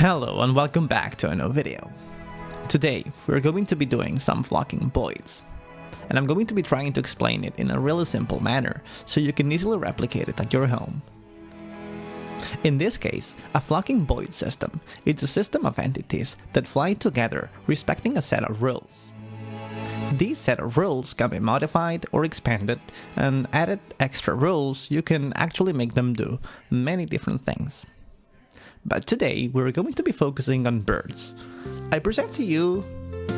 Hello and welcome back to a new video. Today we're going to be doing some Flocking Boids, and I'm going to be trying to explain it in a really simple manner so you can easily replicate it at your home. In this case, a Flocking Boid system is a system of entities that fly together respecting a set of rules. These set of rules can be modified or expanded, and added extra rules you can actually make them do many different things. But today we're going to be focusing on birds. I present to you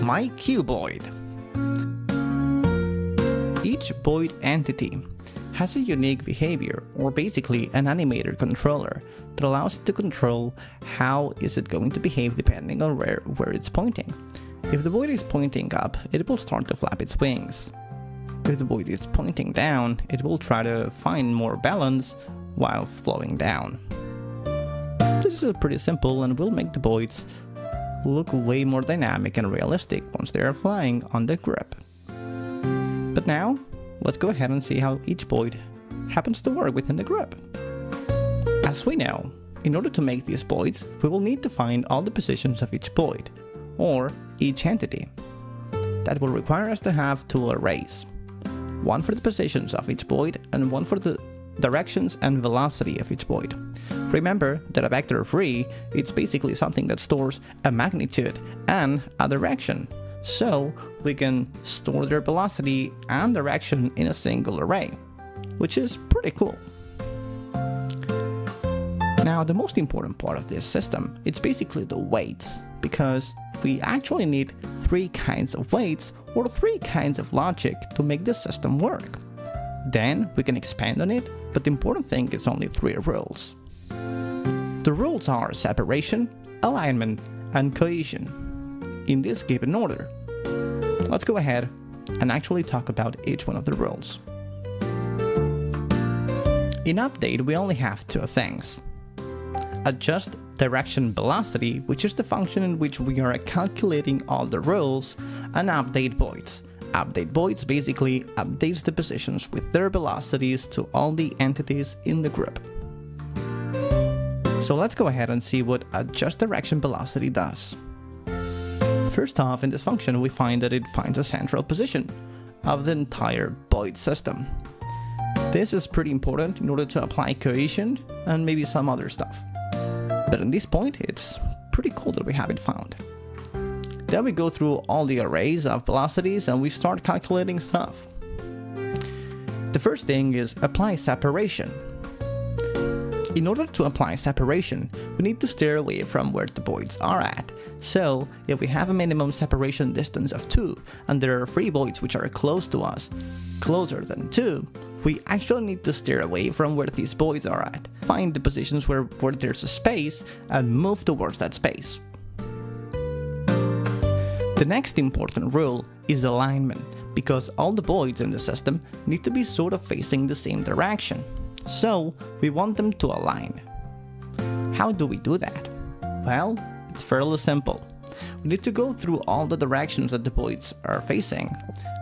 my cuboid. Each Boid entity has a unique behavior, or basically an animator controller, that allows it to control how is it going to behave depending on where it's pointing. If the Boid is pointing up, it will start to flap its wings. If the Boid is pointing down, it will try to find more balance while flowing down. This is pretty simple and will make the Boids look way more dynamic and realistic once they are flying on the grip. But now, let's go ahead and see how each Boid happens to work within the grip. As we know, in order to make these Boids, we will need to find all the positions of each Boid, or each entity. That will require us to have two arrays. One for the positions of each Boid and one for the directions and velocity of each Boid. Remember that a vector of Ree is basically something that stores a magnitude and a direction, so we can store their velocity and direction in a single array, which is pretty cool. Now, the most important part of this system is basically the weights, because we actually need three kinds of weights or three kinds of logic to make this system work. Then we can expand on it, but the important thing is only three rules. The rules are separation, alignment, and cohesion, in this given order. Let's go ahead and actually talk about each one of the rules. In update, we only have two things. Adjust direction velocity, which is the function in which we are calculating all the rules, and update Boids. Update Boids basically updates the positions with their velocities to all the entities in the group. So let's go ahead and see what adjust direction velocity does. First off, in this function we find that it finds a central position of the entire Boid system. This is pretty important in order to apply cohesion and maybe some other stuff. But at this point it's pretty cool that we have it found. Then we go through all the arrays of velocities and we start calculating stuff. The first thing is apply separation. In order to apply separation, we need to steer away from where the Boids are at. So, if we have a minimum separation distance of 2, and there are 3 Boids which are close to us, closer than 2, we actually need to steer away from where these Boids are at. Find the positions where there's a space, and move towards that space. The next important rule is alignment, because all the Boids in the system need to be sort of facing the same direction. So, we want them to align. How do we do that? Well, it's fairly simple. We need to go through all the directions that the Boids are facing,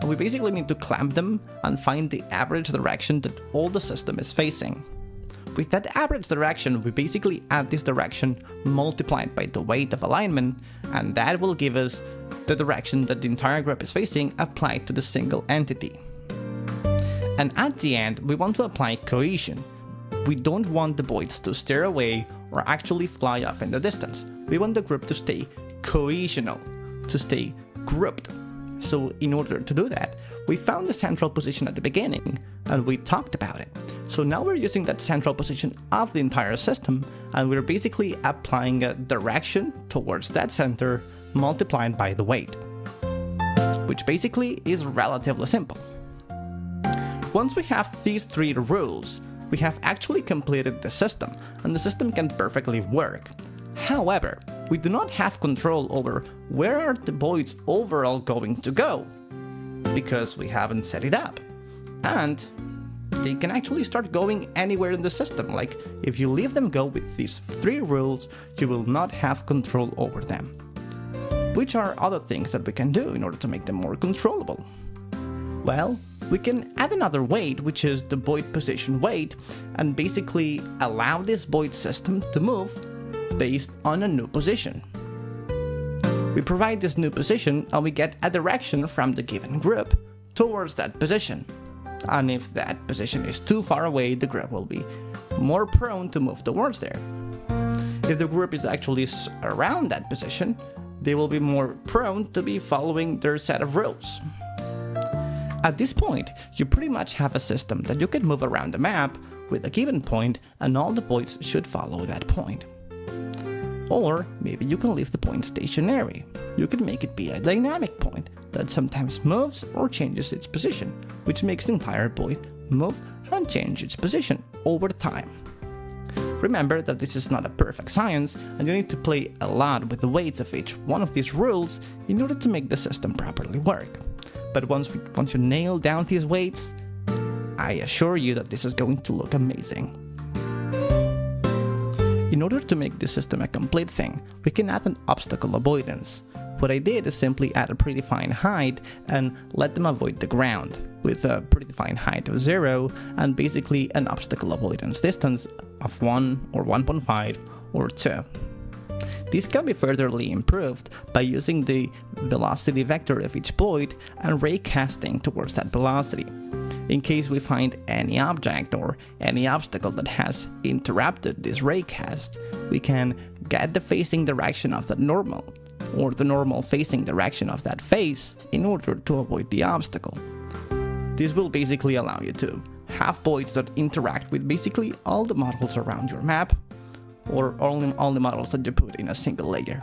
and we basically need to clamp them and find the average direction that all the system is facing. With that average direction, we basically add this direction multiplied by the weight of alignment, and that will give us the direction that the entire group is facing applied to the single entity. And at the end, we want to apply cohesion. We don't want the Boids to steer away or actually fly off in the distance. We want the group to stay cohesional, to stay grouped. So in order to do that, we found the central position at the beginning and we talked about it. So now we're using that central position of the entire system, and we're basically applying a direction towards that center multiplied by the weight, which basically is relatively simple. Once we have these three rules, we have actually completed the system, and the system can perfectly work. However, we do not have control over where are the Boids overall going to go, because we haven't set it up. And they can actually start going anywhere in the system, like if you leave them go with these three rules, you will not have control over them. Which are other things that we can do in order to make them more controllable? Well, we can add another weight, which is the Boid position weight, and basically allow this Boid system to move based on a new position. We provide this new position and we get a direction from the given group towards that position. And if that position is too far away, the group will be more prone to move towards there. If the group is actually around that position, they will be more prone to be following their set of rules. At this point, you pretty much have a system that you can move around the map with a given point and all the points should follow that point. Or maybe you can leave the point stationary. You can make it be a dynamic point that sometimes moves or changes its position, which makes the entire Boid move and change its position over time. Remember that this is not a perfect science and you need to play a lot with the weights of each one of these rules in order to make the system properly work. But once you nail down these weights, I assure you that this is going to look amazing. In order to make this system a complete thing, we can add an obstacle avoidance. What I did is simply add a predefined height and let them avoid the ground with a predefined height of 0 and basically an obstacle avoidance distance of 1 or 1.5 or 2. This can be furtherly improved by using the velocity vector of each Boid and raycasting towards that velocity. In case we find any object or any obstacle that has interrupted this raycast, we can get the facing direction of that normal, or the normal facing direction of that face in order to avoid the obstacle. This will basically allow you to have Boids that interact with basically all the models around your map, or all the models that you put in a single layer.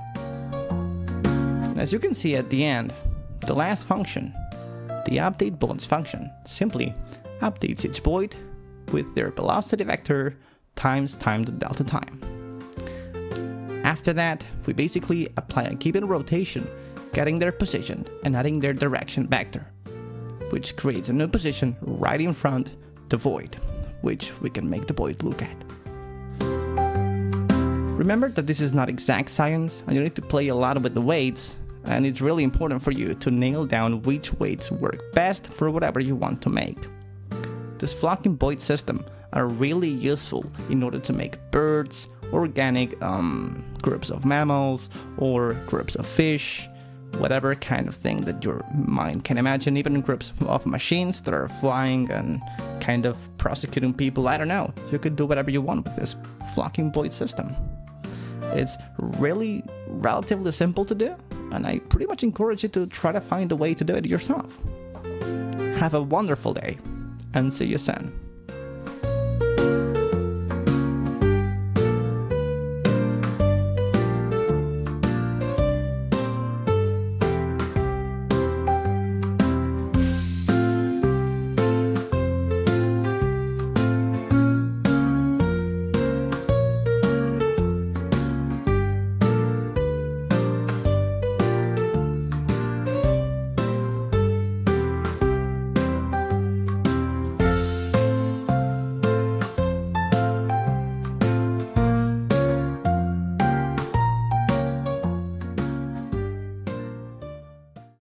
As you can see at the end, the last function, the update Boids function, simply updates each Boid with their velocity vector times time to delta time. After that, we basically apply a given rotation, getting their position and adding their direction vector, which creates a new position right in front the Void, which we can make the Boid look at. Remember that this is not exact science and you need to play a lot with the weights, and it's really important for you to nail down which weights work best for whatever you want to make. This Flocking Boid system are really useful in order to make birds, organic groups of mammals, or groups of fish, whatever kind of thing that your mind can imagine, even groups of machines that are flying and kind of prosecuting people. I don't know, you could do whatever you want with this Flocking Boid system. It's really relatively simple to do, and I pretty much encourage you to try to find a way to do it yourself. Have a wonderful day, and see you soon.